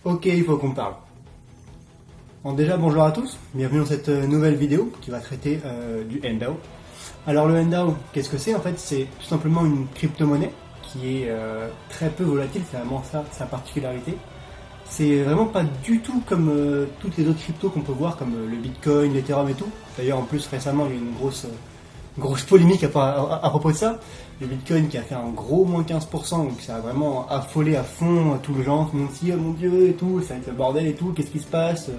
Ok, il faut qu'on parle. Bon, déjà, bonjour à tous, bienvenue dans cette nouvelle vidéo qui va traiter du NDAO. Alors le NDAO, qu'est-ce que c'est en fait? C'est tout simplement une crypto-monnaie qui est très peu volatile, c'est vraiment ça sa particularité. C'est vraiment pas du tout comme toutes les autres cryptos qu'on peut voir, comme le Bitcoin, l'Ethereum et tout. D'ailleurs, en plus, récemment, il y a eu une grosse polémique à propos de ça. Le Bitcoin qui a fait un gros moins 15%, donc ça a vraiment affolé à fond tout le gens, tout le monde dit oh mon dieu et tout, ça va être le bordel et tout, qu'est-ce qui se passe?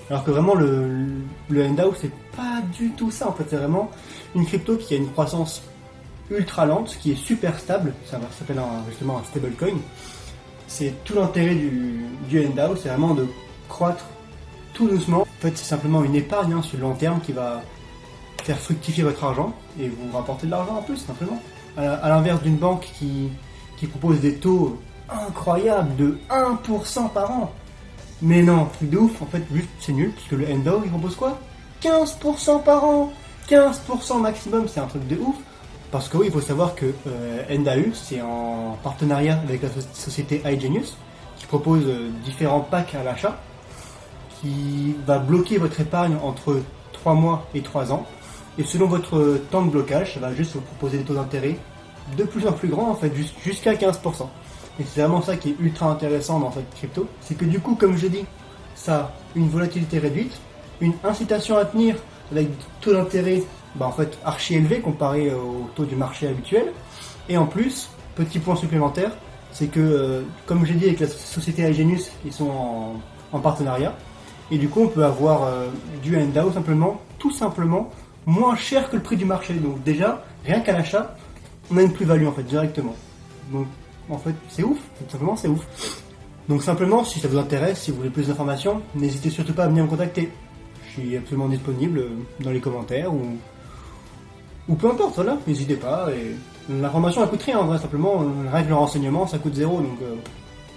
Alors que vraiment le NDAO c'est pas du tout ça en fait, c'est vraiment une crypto qui a une croissance ultra lente, qui est super stable, ça s'appelle justement un stablecoin. C'est tout l'intérêt du NDAO, c'est vraiment de croître tout doucement. En fait c'est simplement une épargne sur le long terme qui va faire fructifier votre argent et vous rapporter de l'argent en plus simplement. À l'inverse d'une banque qui propose des taux incroyables de 1% par an. Mais non, truc de ouf, en fait, juste c'est nul, puisque le NDAO il propose quoi? 15% par an! 15% maximum, c'est un truc de ouf. Parce que oui, il faut savoir que NDAO, c'est en partenariat avec la société iGenius, qui propose différents packs à l'achat, qui va bloquer votre épargne entre 3 mois et 3 ans. Et selon votre temps de blocage, ça va juste vous proposer des taux d'intérêt de plus en plus grands, en fait, jusqu'à 15%. Et c'est vraiment ça qui est ultra intéressant dans cette crypto, c'est que du coup, comme je dis, ça a une volatilité réduite, une incitation à tenir avec des taux d'intérêt en fait, archi élevés comparé au taux du marché habituel. Et en plus, petit point supplémentaire, c'est que, comme j'ai dit avec la société iGenius, ils sont en partenariat. Et du coup, on peut avoir du NDAO tout simplement, moins cher que le prix du marché. Donc déjà, rien qu'à l'achat, on a une plus-value en fait, directement. Donc en fait, c'est ouf, tout simplement c'est ouf. Donc simplement, si ça vous intéresse, si vous voulez plus d'informations, n'hésitez surtout pas à venir me contacter. Je suis absolument disponible dans les commentaires ou peu importe, voilà, n'hésitez pas. Et l'information elle coûte rien en vrai, simplement, rien que le renseignement ça coûte zéro, donc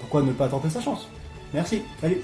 pourquoi ne pas tenter sa chance? Merci, salut.